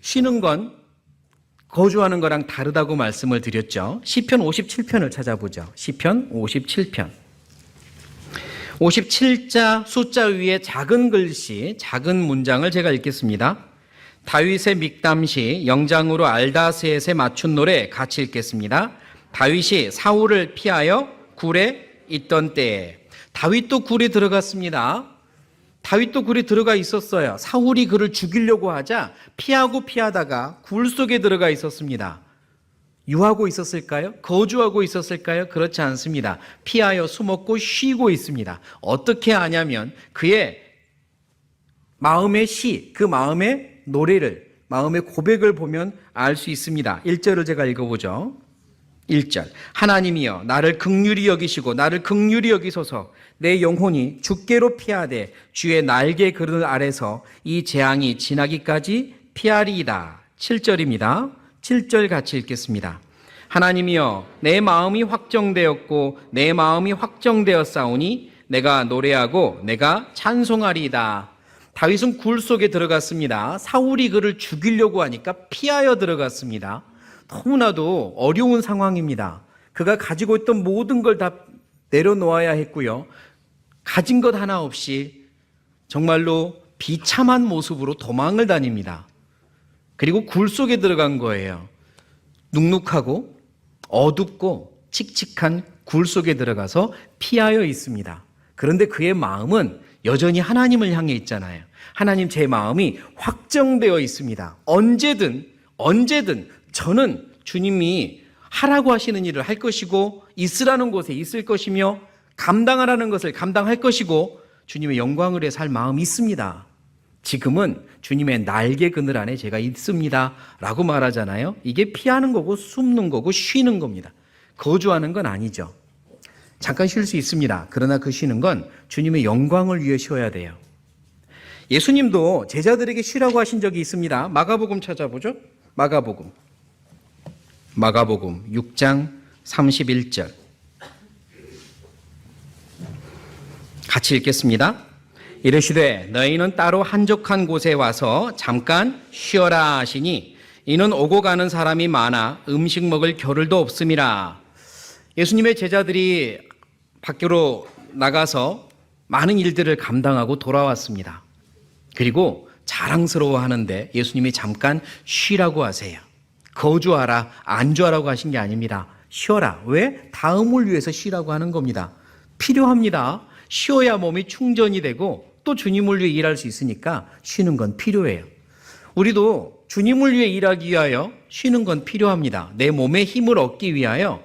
쉬는 건 거주하는 거랑 다르다고 말씀을 드렸죠. 시편 57편을 찾아보죠. 시편 57편. 57자 숫자 위에 작은 글씨, 작은 문장을 제가 읽겠습니다. 다윗의 믹담시 영장으로 알다스엣에 맞춘 노래 같이 읽겠습니다. 다윗이 사울을 피하여 굴에 있던 때에. 다윗도 굴에 들어갔습니다. 다윗도 굴에 들어가 있었어요. 사울이 그를 죽이려고 하자 피하다가 굴 속에 들어가 있었습니다. 유하고 있었을까요? 거주하고 있었을까요? 그렇지 않습니다. 피하여 숨었고 쉬고 있습니다. 어떻게 아냐면 그의 마음의 시, 그 마음의 노래를, 마음의 고백을 보면 알 수 있습니다. 1절을 제가 읽어보죠. 1절. 하나님이여 나를 긍휼히 여기시고 나를 긍휼히 여기소서. 내 영혼이 주께로 피하되 주의 날개 그늘 아래서 이 재앙이 지나기까지 피하리이다. 7절입니다. 7절 같이 읽겠습니다. 하나님이여 내 마음이 확정되었고 내 마음이 확정되었사오니 내가 노래하고 내가 찬송하리이다. 다윗은 굴 속에 들어갔습니다. 사울이 그를 죽이려고 하니까 피하여 들어갔습니다. 너무나도 어려운 상황입니다. 그가 가지고 있던 모든 걸 다 내려놓아야 했고요. 가진 것 하나 없이 정말로 비참한 모습으로 도망을 다닙니다. 그리고 굴 속에 들어간 거예요. 눅눅하고 어둡고 칙칙한 굴 속에 들어가서 피하여 있습니다. 그런데 그의 마음은 여전히 하나님을 향해 있잖아요. 하나님, 제 마음이 확정되어 있습니다. 언제든 저는 주님이 하라고 하시는 일을 할 것이고 있으라는 곳에 있을 것이며 감당하라는 것을 감당할 것이고 주님의 영광을 위해 살 마음이 있습니다. 지금은 주님의 날개 그늘 안에 제가 있습니다 라고 말하잖아요. 이게 피하는 거고 숨는 거고 쉬는 겁니다. 거주하는 건 아니죠. 잠깐 쉴 수 있습니다. 그러나 그 쉬는 건 주님의 영광을 위해 쉬어야 돼요. 예수님도 제자들에게 쉬라고 하신 적이 있습니다. 마가복음 찾아보죠. 마가복음 6장 31절 같이 읽겠습니다. 이르시되 너희는 따로 한적한 곳에 와서 잠깐 쉬어라 하시니 이는 오고 가는 사람이 많아 음식 먹을 겨를도 없음이라. 예수님의 제자들이 밖으로 나가서 많은 일들을 감당하고 돌아왔습니다. 그리고 자랑스러워하는데 예수님이 잠깐 쉬라고 하세요. 거주하라, 안주하라고 하신 게 아닙니다. 쉬어라. 왜? 다음을 위해서 쉬라고 하는 겁니다. 필요합니다. 쉬어야 몸이 충전이 되고 또 주님을 위해 일할 수 있으니까 쉬는 건 필요해요. 우리도 주님을 위해 일하기 위하여 쉬는 건 필요합니다. 내 몸에 힘을 얻기 위하여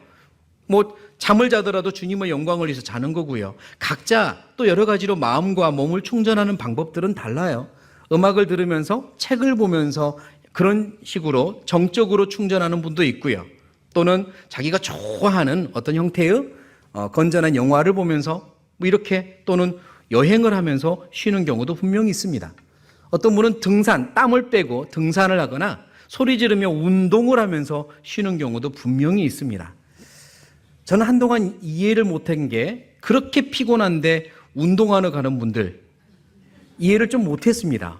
잠을 자더라도 주님의 영광을 위해서 자는 거고요. 각자 또 여러 가지로 마음과 몸을 충전하는 방법들은 달라요. 음악을 들으면서 책을 보면서 그런 식으로 정적으로 충전하는 분도 있고요. 또는 자기가 좋아하는 어떤 형태의 건전한 영화를 보면서 이렇게 또는 여행을 하면서 쉬는 경우도 분명히 있습니다. 어떤 분은 땀을 빼고 등산을 하거나 소리 지르며 운동을 하면서 쉬는 경우도 분명히 있습니다. 저는 한동안 이해를 못한 게 그렇게 피곤한데 운동하러 가는 분들 이해를 좀 못했습니다.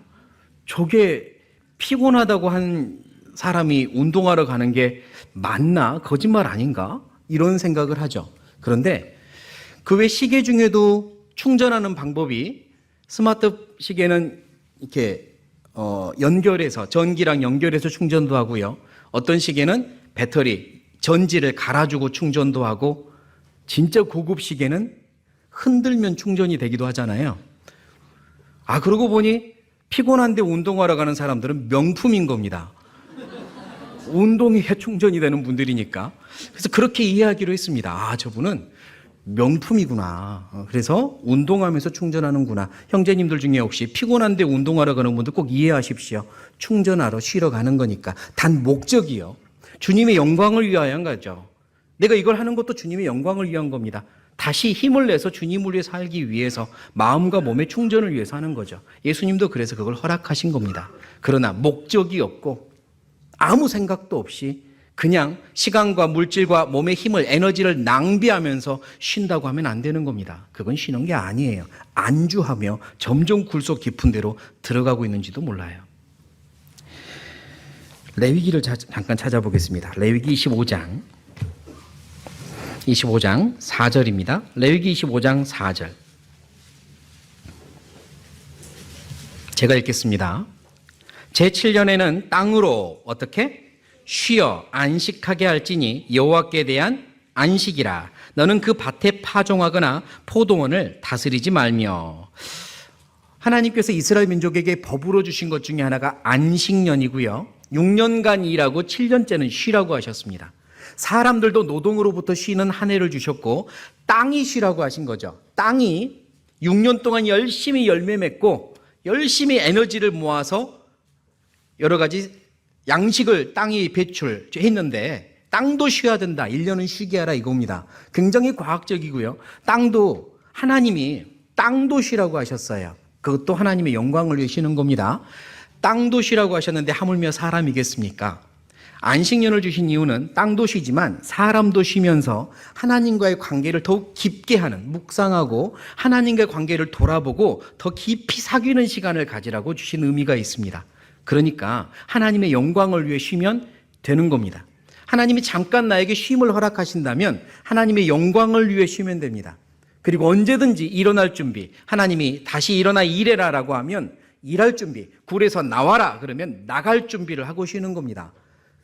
저게 피곤하다고 한 사람이 운동하러 가는 게 맞나? 거짓말 아닌가? 이런 생각을 하죠. 그런데 그 외 시계 중에도 충전하는 방법이 스마트 시계는 이렇게 연결해서 전기랑 연결해서 충전도 하고요. 어떤 시계는 배터리 전지를 갈아주고 충전도 하고 진짜 고급 시계는 흔들면 충전이 되기도 하잖아요. 그러고 보니 피곤한데 운동하러 가는 사람들은 명품인 겁니다. 운동이 충전이 되는 분들이니까. 그래서 그렇게 이해하기로 했습니다. 저분은 명품이구나. 그래서 운동하면서 충전하는구나. 형제님들 중에 혹시 피곤한데 운동하러 가는 분들 꼭 이해하십시오. 충전하러 쉬러 가는 거니까. 단 목적이요. 주님의 영광을 위하여 한 거죠. 내가 이걸 하는 것도 주님의 영광을 위한 겁니다. 다시 힘을 내서 주님을 위해 살기 위해서 마음과 몸의 충전을 위해서 하는 거죠. 예수님도 그래서 그걸 허락하신 겁니다. 그러나 목적이 없고 아무 생각도 없이 그냥 시간과 물질과 몸의 힘을, 에너지를 낭비하면서 쉰다고 하면 안 되는 겁니다. 그건 쉬는 게 아니에요. 안주하며 점점 굴속 깊은 데로 들어가고 있는지도 몰라요. 레위기를 잠깐 찾아보겠습니다. 레위기 25장 4절입니다. 레위기 25장 4절. 제가 읽겠습니다. 제7년에는 땅으로 어떻게? 쉬어 안식하게 할지니 여호와께 대한 안식이라. 너는 그 밭에 파종하거나 포도원을 다스리지 말며. 하나님께서 이스라엘 민족에게 법으로 주신 것 중에 하나가 안식년이고요. 6년간 일하고 7년째는 쉬라고 하셨습니다. 사람들도 노동으로부터 쉬는 한 해를 주셨고 땅이 쉬라고 하신 거죠. 땅이 6년 동안 열심히 열매 맺고 열심히 에너지를 모아서 여러 가지 양식을 땅이 배출했는데 땅도 쉬어야 된다. 1년은 쉬게 하라 이겁니다. 굉장히 과학적이고요. 하나님이 땅도 쉬라고 하셨어요. 그것도 하나님의 영광을 위해 쉬는 겁니다. 땅도 쉬라고 하셨는데 하물며 사람이겠습니까? 안식년을 주신 이유는 땅도 쉬지만 사람도 쉬면서 하나님과의 관계를 더욱 깊게 하는, 묵상하고 하나님과의 관계를 돌아보고 더 깊이 사귀는 시간을 가지라고 주신 의미가 있습니다. 그러니까 하나님의 영광을 위해 쉬면 되는 겁니다. 하나님이 잠깐 나에게 쉼을 허락하신다면 하나님의 영광을 위해 쉬면 됩니다. 그리고 언제든지 일어날 준비, 하나님이 다시 일어나 일해라라고 하면 일할 준비, 굴에서 나와라 그러면 나갈 준비를 하고 쉬는 겁니다.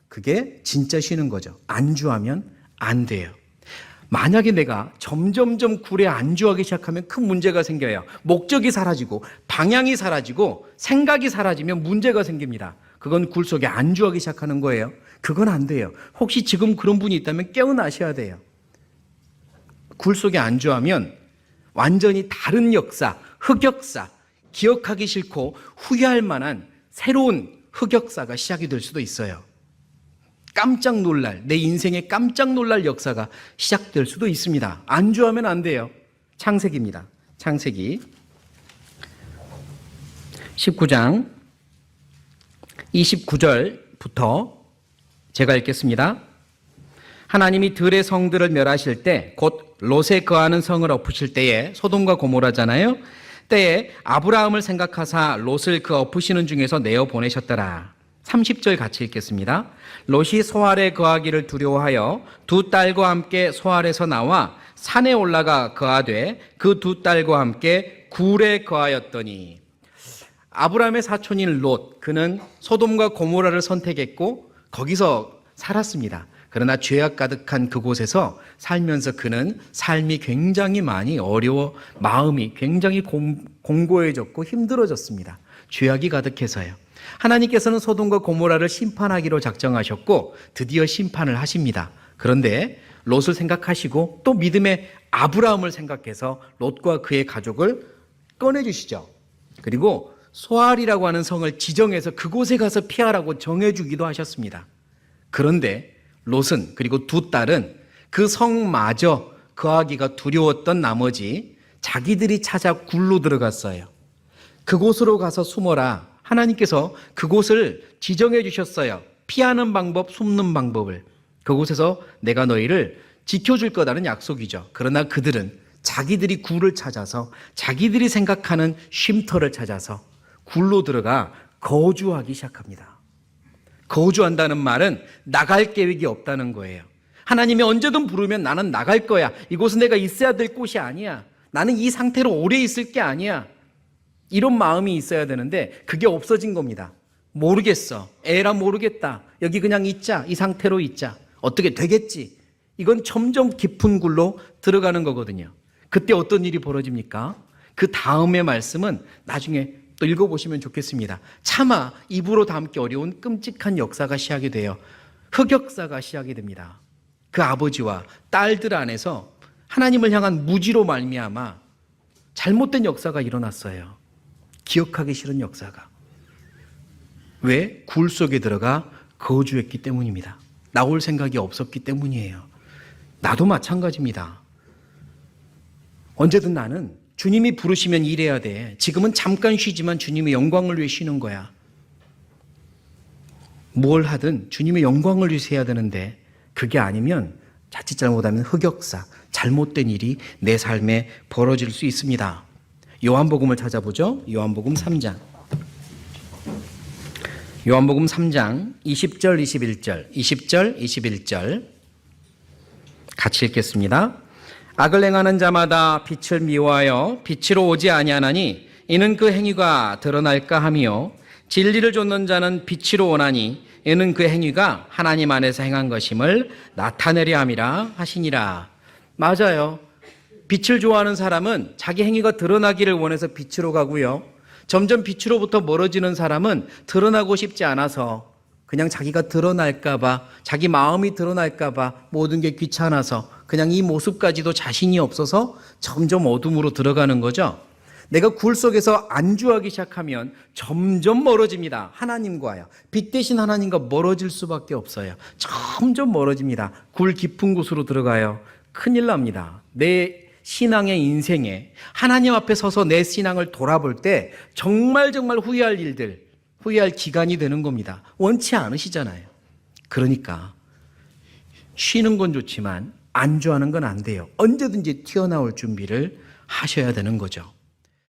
그게 진짜 쉬는 거죠. 안주하면 안 돼요. 만약에 내가 점점점 굴에 안주하기 시작하면 큰 문제가 생겨요. 목적이 사라지고 방향이 사라지고 생각이 사라지면 문제가 생깁니다. 그건 굴 속에 안주하기 시작하는 거예요. 그건 안 돼요. 혹시 지금 그런 분이 있다면 깨어나셔야 돼요. 굴 속에 안주하면 완전히 다른 역사, 흑역사, 기억하기 싫고 후회할 만한 새로운 흑역사가 시작이 될 수도 있어요. 깜짝 놀랄, 내 인생에 깜짝 놀랄 역사가 시작될 수도 있습니다. 안주하면 안 돼요. 창세기입니다. 창세기 19장 29절부터 제가 읽겠습니다. 하나님이 들의 성들을 멸하실 때, 곧 롯에 거하는 성을 엎으실 때에, 소돔과 고모라잖아요. 때에 아브라함을 생각하사 롯을 그 엎으시는 중에서 내어 보내셨더라. 30절 같이 읽겠습니다. 롯이 소알에 거하기를 두려워하여 두 딸과 함께 소알에서 나와 산에 올라가 거하되 그 두 딸과 함께 굴에 거하였더니. 아브라함의 사촌인 롯, 그는 소돔과 고모라를 선택했고 거기서 살았습니다. 그러나 죄악 가득한 그곳에서 살면서 그는 삶이 굉장히 많이 어려워 마음이 굉장히 공고해졌고 힘들어졌습니다. 죄악이 가득해서요. 하나님께서는 소돔과 고모라를 심판하기로 작정하셨고 드디어 심판을 하십니다. 그런데 롯을 생각하시고 또 믿음의 아브라함을 생각해서 롯과 그의 가족을 꺼내주시죠. 그리고 소알이라고 하는 성을 지정해서 그곳에 가서 피하라고 정해주기도 하셨습니다. 그런데 롯은, 그리고 두 딸은 그 성마저 거하기가 두려웠던 나머지 자기들이 찾아 굴로 들어갔어요. 그곳으로 가서 숨어라. 하나님께서 그곳을 지정해 주셨어요. 피하는 방법, 숨는 방법을. 그곳에서 내가 너희를 지켜줄 거다는 약속이죠. 그러나 그들은 자기들이 굴을 찾아서 자기들이 생각하는 쉼터를 찾아서 굴로 들어가 거주하기 시작합니다. 거주한다는 말은 나갈 계획이 없다는 거예요. 하나님이 언제든 부르면 나는 나갈 거야. 이곳은 내가 있어야 될 곳이 아니야. 나는 이 상태로 오래 있을 게 아니야. 이런 마음이 있어야 되는데 그게 없어진 겁니다. 모르겠어. 에라 모르겠다. 여기 그냥 있자. 이 상태로 있자. 어떻게 되겠지. 이건 점점 깊은 굴로 들어가는 거거든요. 그때 어떤 일이 벌어집니까? 그 다음의 말씀은 나중에 또 읽어보시면 좋겠습니다. 차마 입으로 담기 어려운 끔찍한 역사가 시작이 돼요. 흑역사가 시작이 됩니다. 그 아버지와 딸들 안에서 하나님을 향한 무지로 말미암아 잘못된 역사가 일어났어요. 기억하기 싫은 역사가. 왜? 굴 속에 들어가 거주했기 때문입니다. 나올 생각이 없었기 때문이에요. 나도 마찬가지입니다. 언제든 나는 주님이 부르시면 일해야 돼. 지금은 잠깐 쉬지만 주님의 영광을 위해 쉬는 거야. 뭘 하든 주님의 영광을 위해서 해야 되는데 그게 아니면 자칫 잘못하면 흑역사, 잘못된 일이 내 삶에 벌어질 수 있습니다. 요한복음을 찾아보죠. 요한복음 3장. 요한복음 3장 20절 21절 20절 21절 같이 읽겠습니다. 악을 행하는 자마다 빛을 미워하여 빛으로 오지 아니하나니 이는 그 행위가 드러날까 하며 진리를 좇는 자는 빛으로 오나니 이는 그 행위가 하나님 안에서 행한 것임을 나타내려 함이라 하시니라. 맞아요. 빛을 좋아하는 사람은 자기 행위가 드러나기를 원해서 빛으로 가고요. 점점 빛으로부터 멀어지는 사람은 드러나고 싶지 않아서 그냥 자기가 드러날까 봐, 자기 마음이 드러날까 봐 모든 게 귀찮아서 그냥 이 모습까지도 자신이 없어서 점점 어둠으로 들어가는 거죠. 내가 굴 속에서 안주하기 시작하면 점점 멀어집니다. 하나님과요. 빛 대신 하나님과 멀어질 수밖에 없어요. 점점 멀어집니다. 굴 깊은 곳으로 들어가요. 큰일 납니다. 내 신앙의 인생에 하나님 앞에 서서 내 신앙을 돌아볼 때 정말 후회할 일들, 후회할 기간이 되는 겁니다. 원치 않으시잖아요. 그러니까 쉬는 건 좋지만 안주하는 건 안 돼요. 언제든지 튀어나올 준비를 하셔야 되는 거죠.